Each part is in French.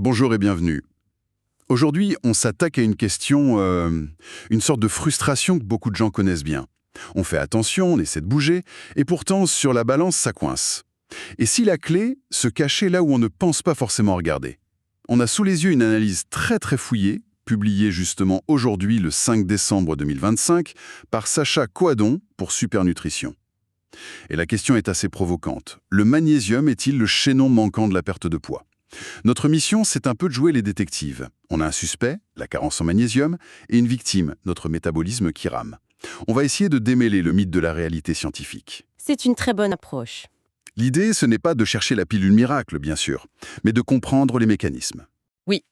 Bonjour et bienvenue. Aujourd'hui, on s'attaque à une question, une sorte de frustration que beaucoup de gens connaissent bien. On fait attention, on essaie de bouger, et pourtant, sur la balance, ça coince. Et si la clé se cachait là où on ne pense pas forcément regarder? On a sous les yeux une analyse très fouillée, publiée justement aujourd'hui, le 5 décembre 2025, par Sacha Coadon pour Supernutrition. Et la question est assez provocante. Le magnésium est-il le chaînon manquant de la perte de poids? Notre mission, c'est un peu de jouer les détectives. On a un suspect, la carence en magnésium, et une victime, notre métabolisme qui rame. On va essayer de démêler le mythe de la réalité scientifique. C'est une très bonne approche. L'idée, ce n'est pas de chercher la pilule miracle, bien sûr, mais de comprendre les mécanismes. Oui.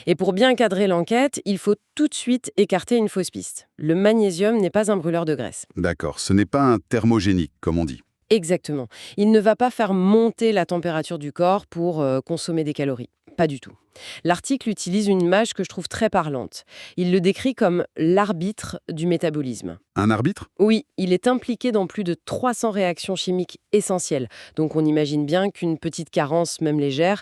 Et pour bien cadrer l'enquête, il faut tout de suite écarter une fausse piste. Le magnésium n'est pas un brûleur de graisse. D'accord, ce n'est pas un thermogénique, comme on dit. Exactement. Il ne va pas faire monter la température du corps pour consommer des calories. Pas du tout. L'article utilise une image que je trouve très parlante. Il le décrit comme l'arbitre du métabolisme. Un arbitre? Oui, il est impliqué dans plus de 300 réactions chimiques essentielles. Donc on imagine bien qu'une petite carence, même légère,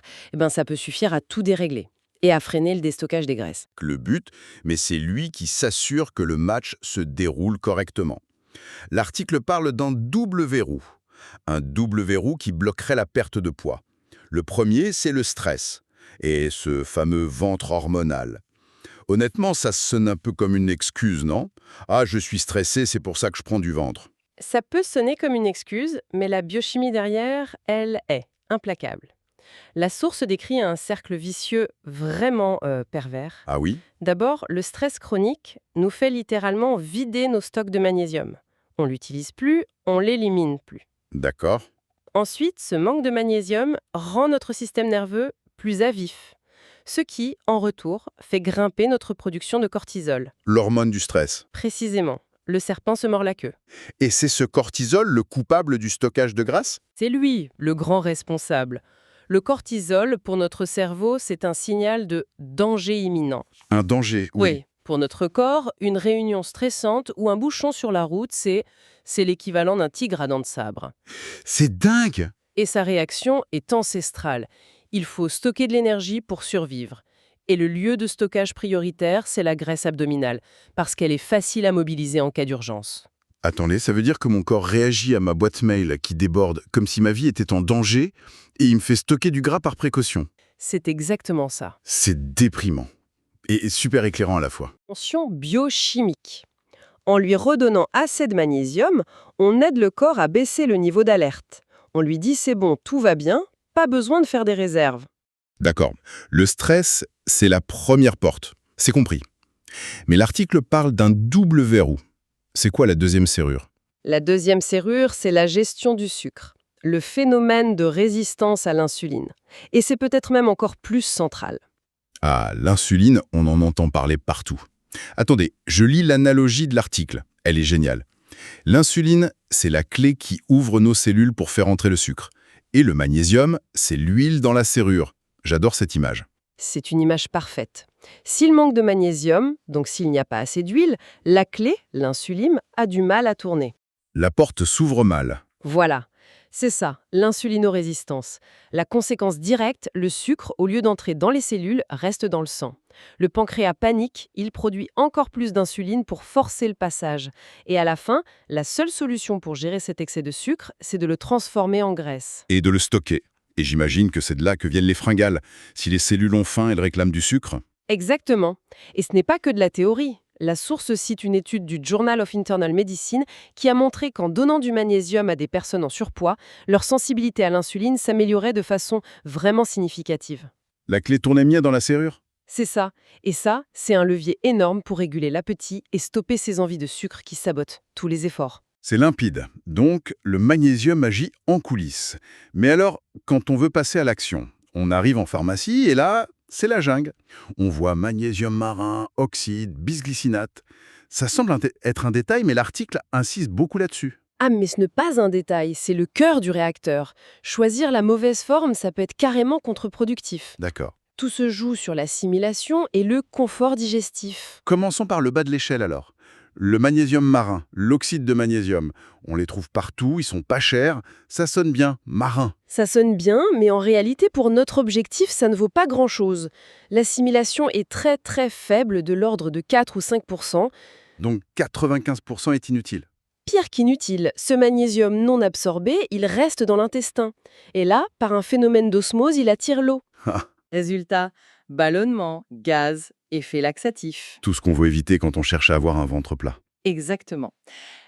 ça peut suffire à tout dérégler et à freiner le déstockage des graisses. Le but, mais c'est lui qui s'assure que le match se déroule correctement. L'article parle d'un double verrou. Un double verrou qui bloquerait la perte de poids. Le premier, c'est le stress, et ce fameux ventre hormonal. Honnêtement, ça sonne un peu comme une excuse, non? Ah, je suis stressé, c'est pour ça que je prends du ventre. Ça peut sonner comme une excuse, mais la biochimie derrière, elle est implacable. La source décrit un cercle vicieux vraiment pervers. Ah oui? D'abord, le stress chronique nous fait littéralement vider nos stocks de magnésium. On l'utilise plus, on l'élimine plus. D'accord. Ensuite, ce manque de magnésium rend notre système nerveux plus à vif, ce qui, en retour, fait grimper notre production de cortisol. L'hormone du stress. Précisément, le serpent se mord la queue. Et c'est ce cortisol le coupable du stockage de graisse? C'est lui, le grand responsable. Le cortisol, pour notre cerveau, c'est un signal de danger imminent. Un danger, oui. Pour notre corps, une réunion stressante ou un bouchon sur la route, c'est l'équivalent d'un tigre à dents de sabre. C'est dingue! Et sa réaction est ancestrale. Il faut stocker de l'énergie pour survivre. Et le lieu de stockage prioritaire, c'est la graisse abdominale, parce qu'elle est facile à mobiliser en cas d'urgence. Attendez, ça veut dire que mon corps réagit à ma boîte mail qui déborde comme si ma vie était en danger et il me fait stocker du gras par précaution. C'est exactement ça. C'est déprimant. Et super éclairant à la fois. Tension biochimique. En lui redonnant assez de magnésium, on aide le corps à baisser le niveau d'alerte. On lui dit c'est bon, tout va bien, pas besoin de faire des réserves. D'accord. Le stress, c'est la première porte. C'est compris. Mais l'article parle d'un double verrou. C'est quoi la deuxième serrure? La deuxième serrure, c'est la gestion du sucre, le phénomène de résistance à l'insuline. Et c'est peut-être même encore plus central. Ah, l'insuline, on en entend parler partout. Attendez, je lis l'analogie de l'article. Elle est géniale. L'insuline, c'est la clé qui ouvre nos cellules pour faire entrer le sucre. Et le magnésium, c'est l'huile dans la serrure. J'adore cette image. C'est une image parfaite. S'il manque de magnésium, donc s'il n'y a pas assez d'huile, la clé, l'insuline, a du mal à tourner. La porte s'ouvre mal. Voilà, c'est ça, l'insulinorésistance. La conséquence directe, le sucre, au lieu d'entrer dans les cellules, reste dans le sang. Le pancréas panique, il produit encore plus d'insuline pour forcer le passage. Et à la fin, la seule solution pour gérer cet excès de sucre, c'est de le transformer en graisse. Et de le stocker. Et j'imagine que c'est de là que viennent les fringales. Si les cellules ont faim, elles réclament du sucre. Exactement. Et ce n'est pas que de la théorie. La source cite une étude du Journal of Internal Medicine qui a montré qu'en donnant du magnésium à des personnes en surpoids, leur sensibilité à l'insuline s'améliorait de façon vraiment significative. La clé tournait bien dans la serrure? C'est ça. Et ça, c'est un levier énorme pour réguler l'appétit et stopper ces envies de sucre qui sabotent tous les efforts. C'est limpide. Donc, le magnésium agit en coulisses. Mais alors, quand on veut passer à l'action, on arrive en pharmacie et là, c'est la jungle. On voit magnésium marin, oxyde, bisglycinate. Ça semble être un détail, mais l'article insiste beaucoup là-dessus. Ah, mais ce n'est pas un détail, c'est le cœur du réacteur. Choisir la mauvaise forme, ça peut être carrément contre-productif. D'accord. Tout se joue sur l'assimilation et le confort digestif. Commençons par le bas de l'échelle alors. Le magnésium marin, l'oxyde de magnésium. On les trouve partout, ils sont pas chers, ça sonne bien, marin. Ça sonne bien, mais en réalité, pour notre objectif, ça ne vaut pas grand-chose. L'assimilation est très très faible, de l'ordre de 4 ou 5%. Donc 95% est inutile. Pire qu'inutile, ce magnésium non absorbé, il reste dans l'intestin. Et là, par un phénomène d'osmose, il attire l'eau. Résultat, ballonnement, gaz, effet laxatif. Tout ce qu'on veut éviter quand on cherche à avoir un ventre plat. Exactement.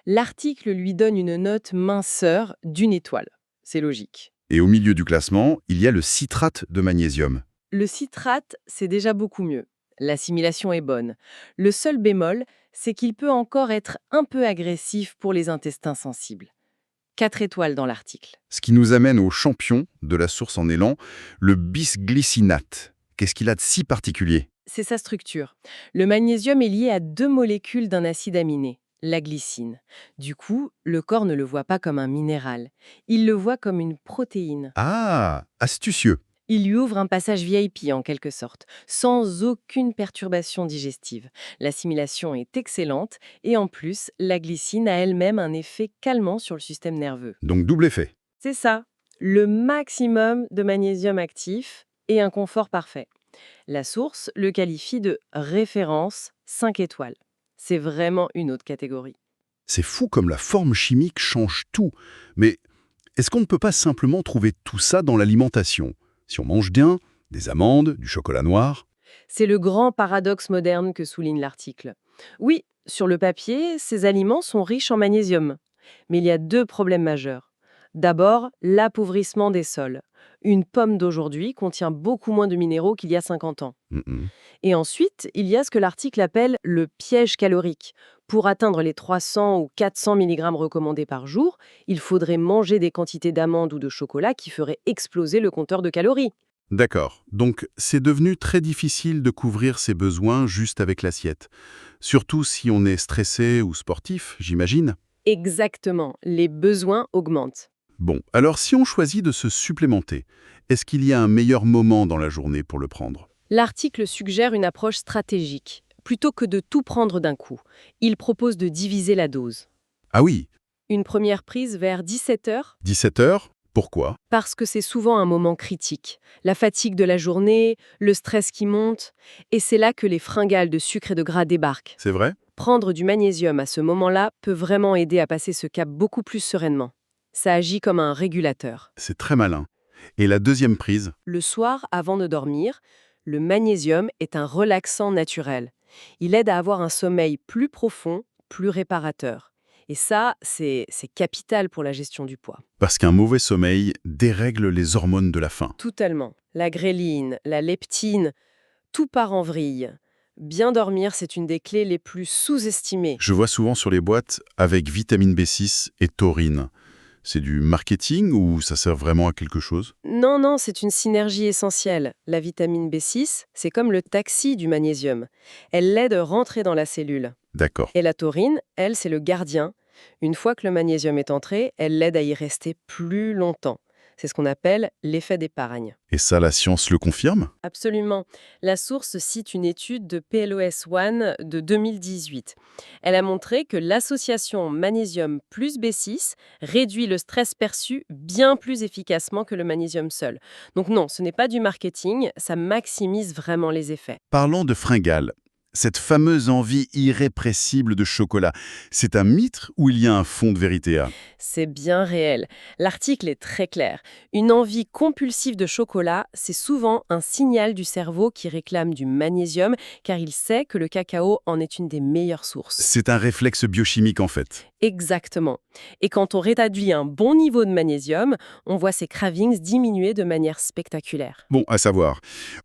L'article lui donne une note minceur d'1 étoile. C'est logique. Et au milieu du classement, il y a le citrate de magnésium. Le citrate, c'est déjà beaucoup mieux. L'assimilation est bonne. Le seul bémol, c'est qu'il peut encore être un peu agressif pour les intestins sensibles. 4 étoiles dans l'article. Ce qui nous amène au champion de la source en élan, le bisglycinate. Qu'est-ce qu'il a de si particulier? C'est sa structure. Le magnésium est lié à 2 molécules d'un acide aminé, la glycine. Du coup, le corps ne le voit pas comme un minéral. Il le voit comme une protéine. Ah, astucieux. Il lui ouvre un passage VIP en quelque sorte, sans aucune perturbation digestive. L'assimilation est excellente et en plus, la glycine a elle-même un effet calmant sur le système nerveux. Donc double effet. C'est ça, le maximum de magnésium actif et un confort parfait. La source le qualifie de référence 5 étoiles. C'est vraiment une autre catégorie. C'est fou comme la forme chimique change tout. Mais est-ce qu'on ne peut pas simplement trouver tout ça dans l'alimentation? Si on mange bien, des amandes, du chocolat noir. C'est le grand paradoxe moderne que souligne l'article. Oui, sur le papier, ces aliments sont riches en magnésium. Mais il y a 2 problèmes majeurs. D'abord, l'appauvrissement des sols. Une pomme d'aujourd'hui contient beaucoup moins de minéraux qu'il y a 50 ans. Mhm. Et ensuite, il y a ce que l'article appelle le piège calorique. Pour atteindre les 300 ou 400 mg recommandés par jour, il faudrait manger des quantités d'amandes ou de chocolat qui feraient exploser le compteur de calories. D'accord. Donc c'est devenu très difficile de couvrir ses besoins juste avec l'assiette. Surtout si on est stressé ou sportif, j'imagine. Exactement, les besoins augmentent. Bon, alors si on choisit de se supplémenter, est-ce qu'il y a un meilleur moment dans la journée pour le prendre? L'article suggère une approche stratégique. Plutôt que de tout prendre d'un coup, il propose de diviser la dose. Ah oui, Une première prise vers 17 heures, 17 heures? Pourquoi? parce que c'est souvent un moment critique. La fatigue de la journée, le stress qui monte, et c'est là que les fringales de sucre et de gras débarquent. C'est vrai? Prendre du magnésium à ce moment-là peut vraiment aider à passer ce cap beaucoup plus sereinement. Ça agit comme un régulateur. C'est très malin. Et la deuxième prise? Le soir, avant de dormir, le magnésium est un relaxant naturel. Il aide à avoir un sommeil plus profond, plus réparateur. Et ça, c'est capital pour la gestion du poids. Parce qu'un mauvais sommeil dérègle les hormones de la faim. Totalement. La gréline, la leptine, tout part en vrille. Bien dormir, c'est une des clés les plus sous-estimées. Je vois souvent sur les boîtes avec vitamine B6 et taurine. C'est du marketing ou ça sert vraiment à quelque chose? Non, non, c'est une synergie essentielle. La vitamine B6, c'est comme le taxi du magnésium. Elle l'aide à rentrer dans la cellule. D'accord. Et la taurine, elle, c'est le gardien. Une fois que le magnésium est entré, elle l'aide à y rester plus longtemps. C'est ce qu'on appelle l'effet d'épargne. Et ça, la science le confirme? Absolument. La source cite une étude de PLOS ONE de 2018. Elle a montré que l'association magnésium plus B6 réduit le stress perçu bien plus efficacement que le magnésium seul. Donc non, ce n'est pas du marketing, ça maximise vraiment les effets. Parlons de fringales. Cette fameuse envie irrépressible de chocolat, c'est un mythe ou il y a un fond de vérité à? C'est bien réel. L'article est très clair. Une envie compulsive de chocolat, c'est souvent un signal du cerveau qui réclame du magnésium car il sait que le cacao en est une des meilleures sources. C'est un réflexe biochimique en fait. Exactement. Et quand on rétablit un bon niveau de magnésium, on voit ces cravings diminuer de manière spectaculaire. Bon, à savoir.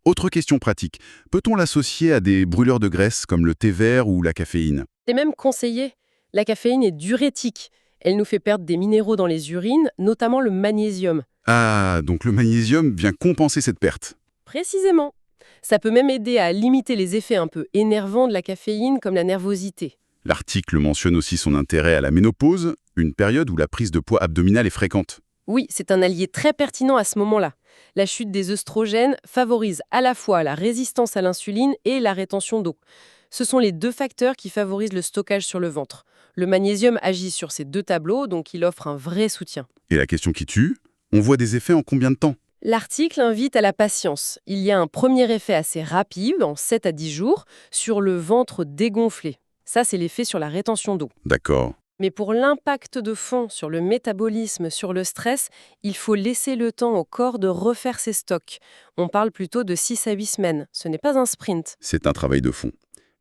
Autre question pratique. Peut-on l'associer à des brûleurs de graisse comme le thé vert ou la caféine? C'est même conseillé. La caféine est diurétique. Elle nous fait perdre des minéraux dans les urines, notamment le magnésium. Ah, donc le magnésium vient compenser cette perte. Précisément. Ça peut même aider à limiter les effets un peu énervants de la caféine, comme la nervosité. L'article mentionne aussi son intérêt à la ménopause, une période où la prise de poids abdominale est fréquente. Oui, c'est un allié très pertinent à ce moment-là. La chute des œstrogènes favorise à la fois la résistance à l'insuline et la rétention d'eau. Ce sont les deux facteurs qui favorisent le stockage sur le ventre. Le magnésium agit sur ces deux tableaux, donc il offre un vrai soutien. Et la question qui tue, on voit des effets en combien de temps? L'article invite à la patience. Il y a un premier effet assez rapide, en 7 à 10 jours, sur le ventre dégonflé. Ça, c'est l'effet sur la rétention d'eau. D'accord. Mais pour l'impact de fond sur le métabolisme, sur le stress, il faut laisser le temps au corps de refaire ses stocks. On parle plutôt de 6 à 8 semaines. Ce n'est pas un sprint. C'est un travail de fond.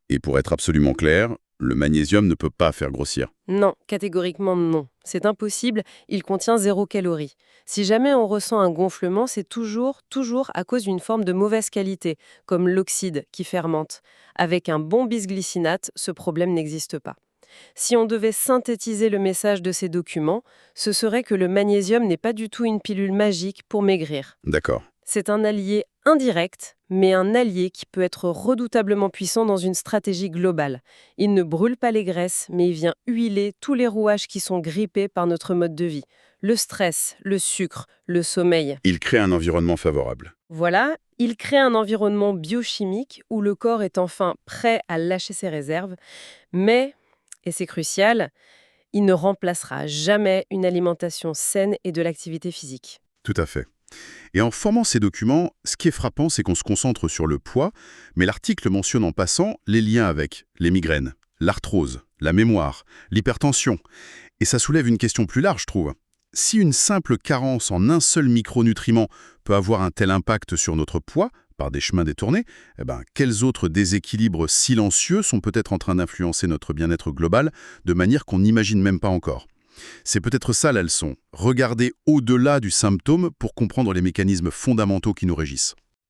Et pour être absolument clair, le magnésium ne peut pas faire grossir. Non, catégoriquement non. C'est impossible, il contient 0 calories. Si jamais on ressent un gonflement, c'est toujours à cause d'une forme de mauvaise qualité, comme l'oxyde qui fermente. Avec un bon bisglycinate, ce problème n'existe pas. Si on devait synthétiser le message de ces documents, ce serait que le magnésium n'est pas du tout une pilule magique pour maigrir. D'accord. C'est un allié indirect, mais un allié qui peut être redoutablement puissant dans une stratégie globale. Il ne brûle pas les graisses, mais il vient huiler tous les rouages qui sont grippés par notre mode de vie. Le stress, le sucre, le sommeil. Il crée un environnement favorable. Voilà, il crée un environnement biochimique où le corps est enfin prêt à lâcher ses réserves, mais, et c'est crucial, il ne remplacera jamais une alimentation saine et de l'activité physique. Tout à fait. Et en formant ces documents, ce qui est frappant, c'est qu'on se concentre sur le poids, mais l'article mentionne en passant les liens avec les migraines, l'arthrose, la mémoire, l'hypertension. Et ça soulève une question plus large, je trouve. Si une simple carence en un seul micronutriment peut avoir un tel impact sur notre poids, par des chemins détournés, quels autres déséquilibres silencieux sont peut-être en train d'influencer notre bien-être global de manière qu'on n'imagine même pas encore? C'est peut-être ça la leçon, regarder au-delà du symptôme pour comprendre les mécanismes fondamentaux qui nous régissent.